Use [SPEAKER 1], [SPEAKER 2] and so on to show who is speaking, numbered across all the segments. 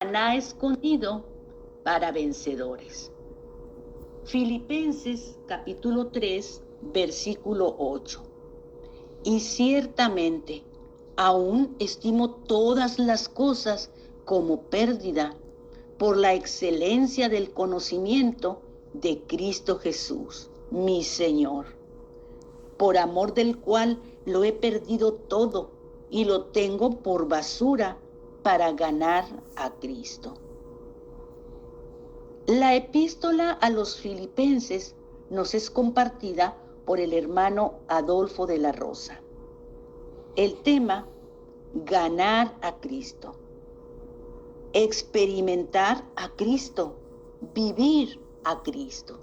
[SPEAKER 1] maná escondido para vencedores. Filipenses capítulo 3, versículo 8. Y ciertamente, aún estimo todas las cosas como pérdida por la excelencia del conocimiento de Cristo Jesús, mi Señor, por amor del cual lo he perdido todo y lo tengo por basura para ganar a Cristo. La epístola a los filipenses nos es compartida por el hermano Adolfo de la Rosa. El tema: ganar a Cristo, experimentar a Cristo, vivir a Cristo.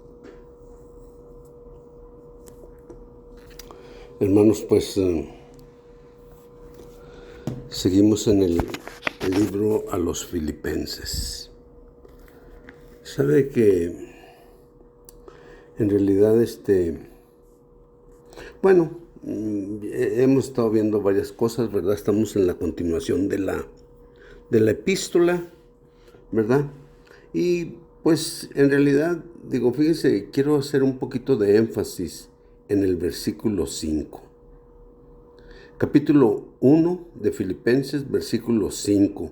[SPEAKER 2] Hermanos, pues seguimos en el libro a los filipenses. Sabe que en realidad hemos estado viendo varias cosas, ¿verdad? Estamos en la continuación de la epístola, ¿verdad? Y pues en realidad, fíjense, quiero hacer un poquito de énfasis en el versículo 5. Capítulo 1 de Filipenses, versículo 5.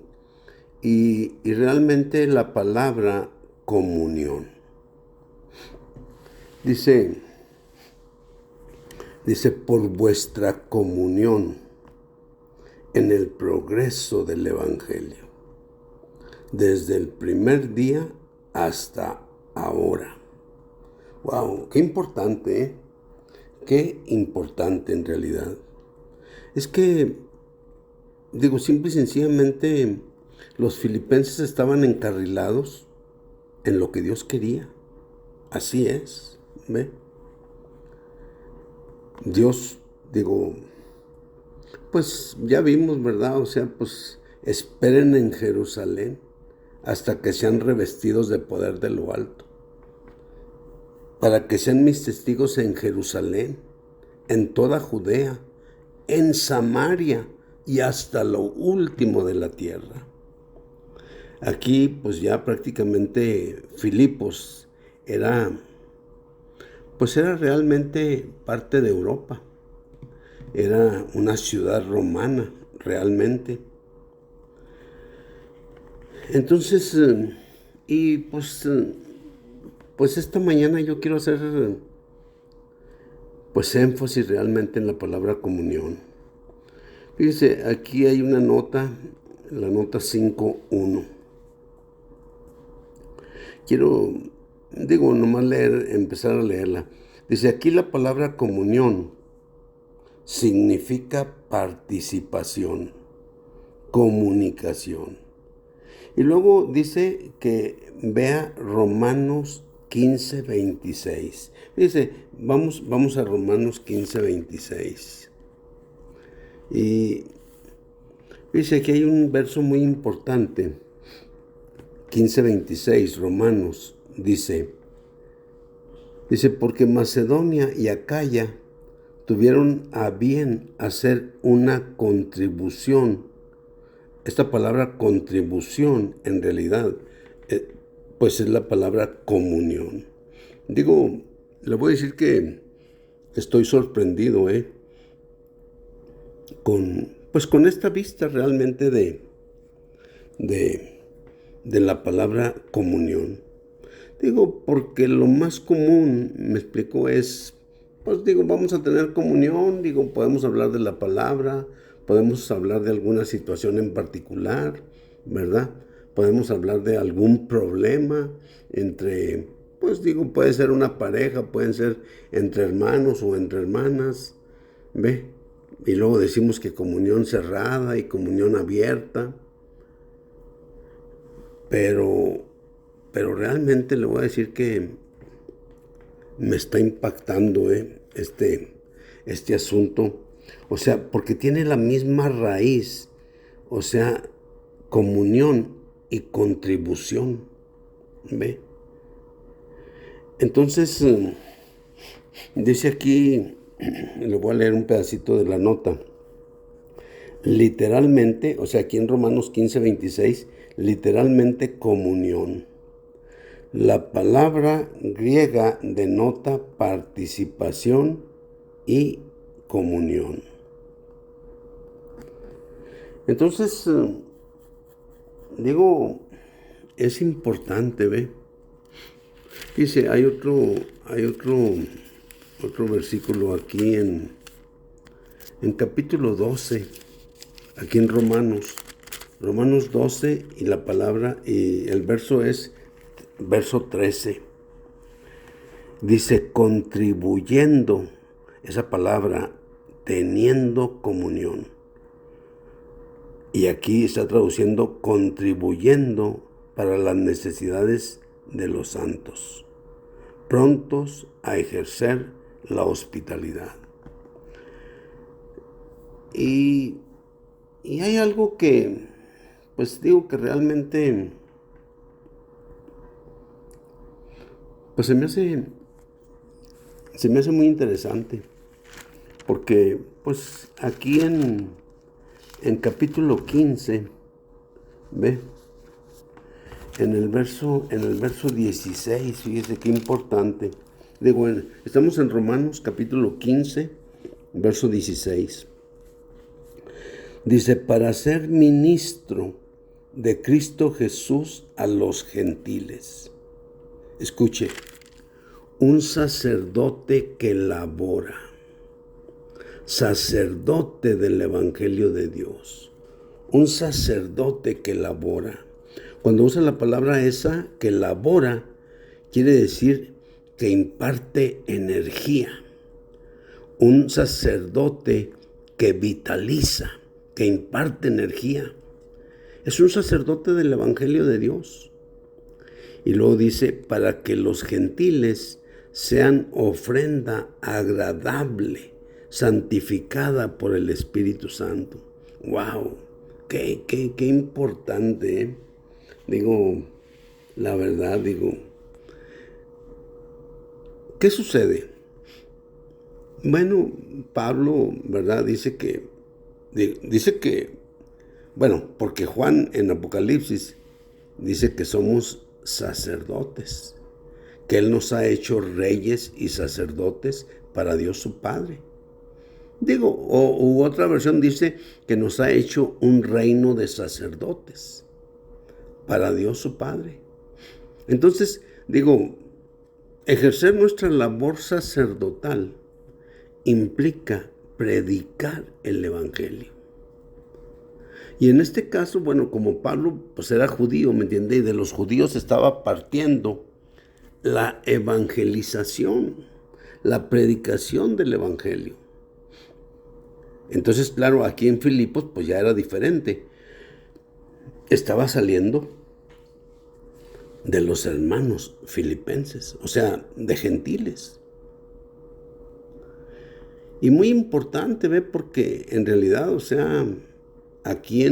[SPEAKER 2] Y realmente la palabra comunión. Dice, por vuestra comunión en el progreso del Evangelio, desde el primer día hasta ahora. ¡Wow! ¡Qué importante! ¡Qué importante en realidad! Es que, simple y sencillamente, los filipenses estaban encarrilados en lo que Dios quería. Así es, ¿ve? Dios, pues ya vimos, ¿verdad? O sea, pues esperen en Jerusalén hasta que sean revestidos de poder de lo alto, para que sean mis testigos en Jerusalén, en toda Judea, en Samaria y hasta lo último de la tierra. Aquí pues ya prácticamente Filipos era realmente parte de Europa. Era una ciudad romana realmente. Entonces, pues esta mañana yo quiero hacer énfasis realmente en la palabra comunión. Fíjense, aquí hay una nota, la nota 5.1. Quiero, nomás empezar a leerla. Dice, aquí la palabra comunión significa participación, comunicación. Y luego dice que vea Romanos 15:26. Dice, vamos a Romanos 15:26. Y dice que hay un verso muy importante. 15:26, Romanos, dice, porque Macedonia y Acaya tuvieron a bien hacer una contribución. Esta palabra contribución, en realidad, pues es la palabra comunión. Le voy a decir que estoy sorprendido, con esta vista realmente de la palabra comunión. Porque lo más común, me explico, es, vamos a tener comunión, podemos hablar de la palabra, podemos hablar de alguna situación en particular, ¿verdad? Podemos hablar de algún problema entre, puede ser una pareja, pueden ser entre hermanos o entre hermanas, ¿ve? Y luego decimos que comunión cerrada y comunión abierta. Pero realmente le voy a decir que me está impactando este asunto. O sea, porque tiene la misma raíz. O sea, comunión y contribución. ¿Ve? Entonces, dice aquí, le voy a leer un pedacito de la nota. Literalmente, o sea, aquí en Romanos 15:26, literalmente comunión. La palabra griega denota participación y comunión. Entonces, es importante, ¿ve? Dice, hay otro versículo aquí en capítulo 12, aquí en Romanos 12, y la palabra, y el verso es verso 13. Dice, contribuyendo, esa palabra, teniendo comunión. Y aquí está traduciendo contribuyendo para las necesidades de los santos, prontos a ejercer la hospitalidad. Y hay algo que, que realmente, se me hace muy interesante, porque aquí en capítulo 15, ¿ve? En el verso 16, fíjese qué importante. Estamos en Romanos capítulo 15, verso 16. Dice, para ser ministro de Cristo Jesús a los gentiles. Escuche, un sacerdote que labora. Sacerdote del Evangelio de Dios. Un sacerdote que labora. Cuando usa la palabra esa, que labora, quiere decir que imparte energía. Un sacerdote que vitaliza, que imparte energía. Es un sacerdote del Evangelio de Dios. Y luego dice, para que los gentiles sean ofrenda agradable, santificada por el Espíritu Santo. ¡Wow! ¡Qué importante! ¿Eh? La verdad, ¿qué sucede? Bueno, Pablo, ¿verdad? Dice que, porque Juan en Apocalipsis dice que somos sacerdotes, que Él nos ha hecho reyes y sacerdotes para Dios su Padre. U otra versión dice que nos ha hecho un reino de sacerdotes para Dios su Padre. Entonces, ejercer nuestra labor sacerdotal implica predicar el Evangelio. Y en este caso, como Pablo era judío, ¿me entiende? Y de los judíos estaba partiendo la evangelización, la predicación del Evangelio. Entonces, claro, aquí en Filipos ya era diferente. Estaba saliendo de los hermanos filipenses, o sea, de gentiles. Y muy importante, porque en realidad, aquí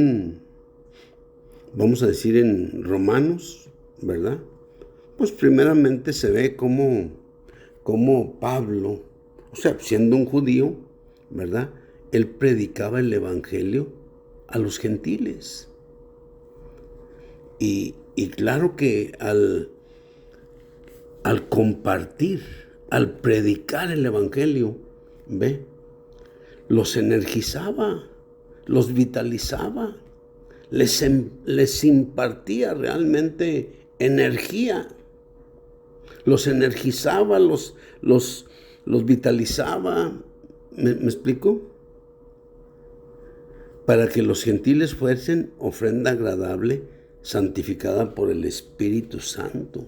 [SPEAKER 2] vamos a decir en Romanos, ¿verdad? Primeramente se ve como Pablo, siendo un judío, ¿verdad? Él predicaba el Evangelio a los gentiles. Y claro que al compartir, al predicar el Evangelio, los energizaba, los vitalizaba, les impartía realmente energía, los energizaba, los vitalizaba. ¿Me explico? Para que los gentiles fuesen ofrenda agradable, santificada por el Espíritu Santo.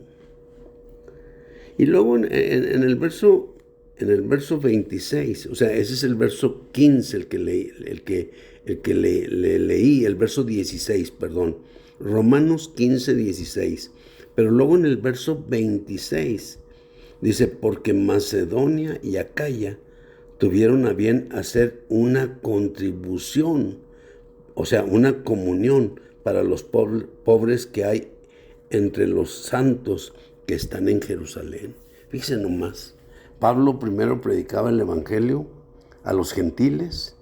[SPEAKER 2] Y luego en el verso 26, ese es el verso 15, el que leí, el verso 16, perdón. Romanos 15, 16. Pero luego en el verso 26 dice, porque Macedonia y Acaya tuvieron a bien hacer una contribución, una comunión para los pobres que hay entre los santos que están en Jerusalén. Fíjense nomás, Pablo primero predicaba el Evangelio a los gentiles,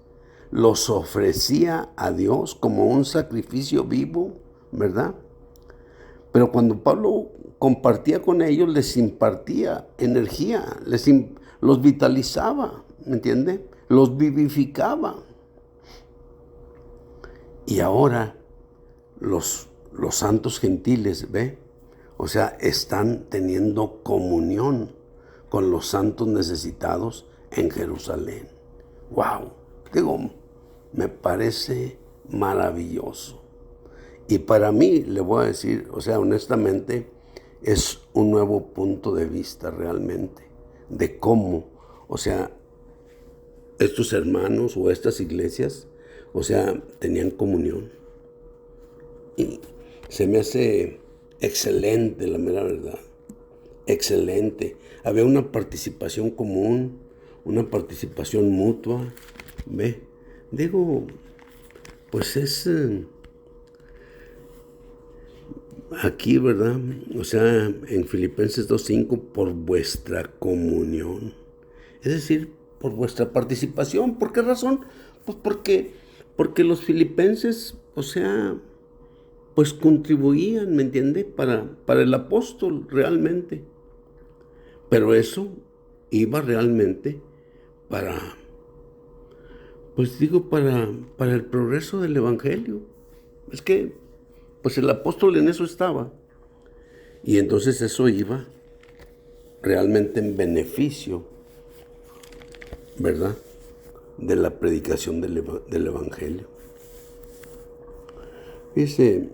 [SPEAKER 2] los ofrecía a Dios como un sacrificio vivo, ¿verdad? Pero cuando Pablo compartía con ellos, les impartía energía, los vitalizaba, ¿me entiende? Los vivificaba. Y ahora los santos gentiles, ¿ve? O sea, están teniendo comunión con los santos necesitados en Jerusalén. ¡Wow! Digo, me parece maravilloso. Y para mí, le voy a decir, o sea, honestamente, es un nuevo punto de vista realmente de cómo, o sea, estos hermanos o estas iglesias, o sea, tenían comunión. Y se me hace excelente, la mera verdad. Excelente. Había una participación común, una participación mutua. ¿Ve? Digo, pues es aquí, ¿verdad? O sea, en Filipenses 2:5, por vuestra comunión. Es decir, por vuestra participación. ¿Por qué razón? Pues porque los filipenses, o sea, pues contribuían, ¿me entiende? Para el apóstol realmente. Pero eso iba realmente para, pues digo, para el progreso del evangelio. Es que, pues el apóstol en eso estaba. Y entonces eso iba realmente en beneficio, ¿verdad? De la predicación del evangelio. Dice,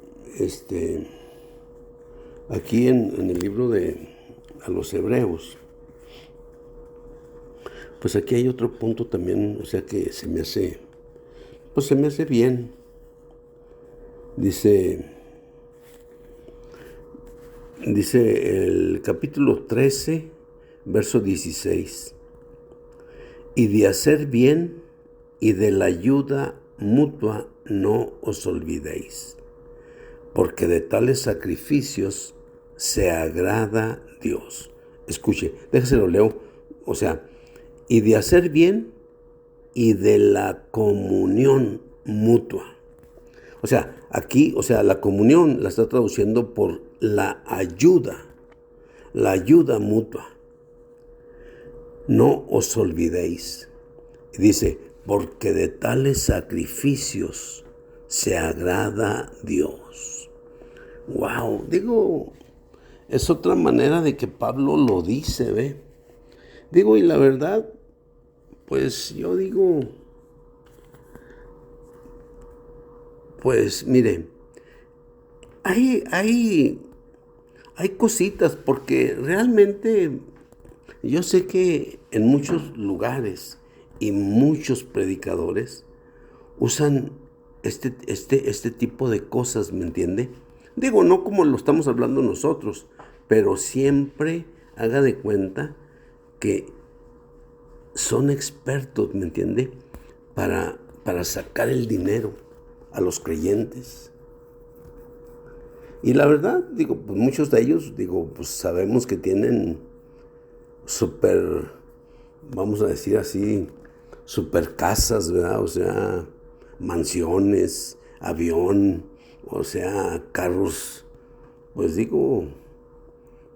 [SPEAKER 2] aquí en el libro a los Hebreos, pues aquí hay otro punto también, o sea que se me hace bien. Dice el capítulo 13, verso 16, y de hacer bien y de la ayuda mutua no os olvidéis, porque de tales sacrificios se agrada Dios. Escuche, déjaselo leo, o sea, y de hacer bien y de la comunión mutua. O sea, aquí, o sea, la comunión la está traduciendo por la ayuda mutua. No os olvidéis. Y dice, porque de tales sacrificios se agrada Dios. Wow, digo, es otra manera de que Pablo lo dice, ¿ve? Digo, y la verdad, pues yo digo, pues mire, hay cositas, porque realmente yo sé que en muchos lugares y muchos predicadores usan este tipo de cosas, ¿me entiende? Digo, no como lo estamos hablando nosotros, pero siempre haga de cuenta que son expertos, ¿me entiende? Para sacar el dinero a los creyentes. Y la verdad, digo, pues muchos de ellos, digo, pues sabemos que tienen vamos a decir así, super casas, ¿verdad? O sea, mansiones, avión, o sea, carros, pues digo,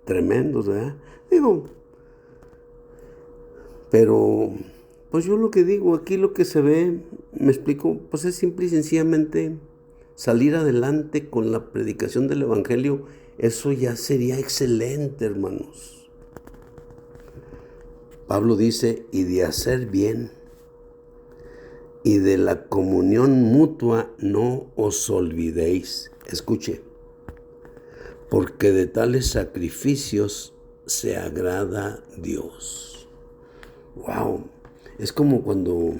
[SPEAKER 2] tremendos, ¿verdad? Digo, pero, pues yo lo que digo, aquí lo que se ve, me explico, pues es simple y sencillamente salir adelante con la predicación del evangelio. Eso ya sería excelente, hermanos. Pablo dice, y de hacer bien y de la comunión mutua no os olvidéis. Escuche, porque de tales sacrificios se agrada Dios. Wow, es como cuando,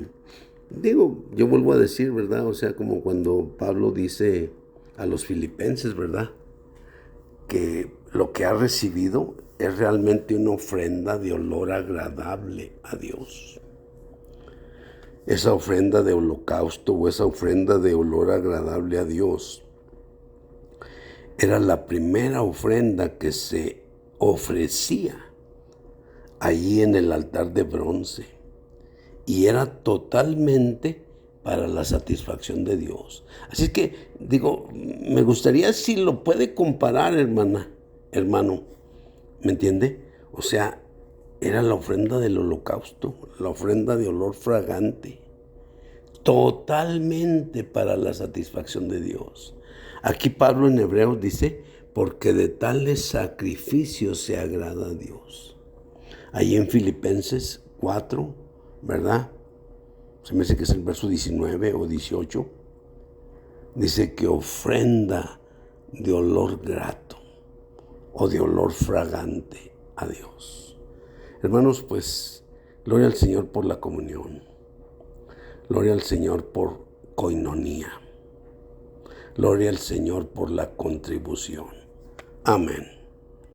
[SPEAKER 2] digo, yo vuelvo a decir, ¿verdad? O sea, como cuando Pablo dice a los filipenses, ¿verdad? Que lo que ha recibido es realmente una ofrenda de olor agradable a Dios. Esa ofrenda de holocausto o esa ofrenda de olor agradable a Dios era la primera ofrenda que se ofrecía allí en el altar de bronce y era totalmente para la satisfacción de Dios. Así que, digo, me gustaría si lo puede comparar, hermano, ¿me entiende? O sea, era la ofrenda del holocausto, la ofrenda de olor fragante, totalmente para la satisfacción de Dios. Aquí Pablo en Hebreos dice, porque de tales sacrificios se agrada a Dios. Ahí en Filipenses 4, ¿verdad? Se me hace que es el verso 19 o 18. Dice que ofrenda de olor grato o de olor fragante a Dios. Hermanos, pues, gloria al Señor por la comunión. Gloria al Señor por coinonía. Gloria al Señor por la contribución. Amén.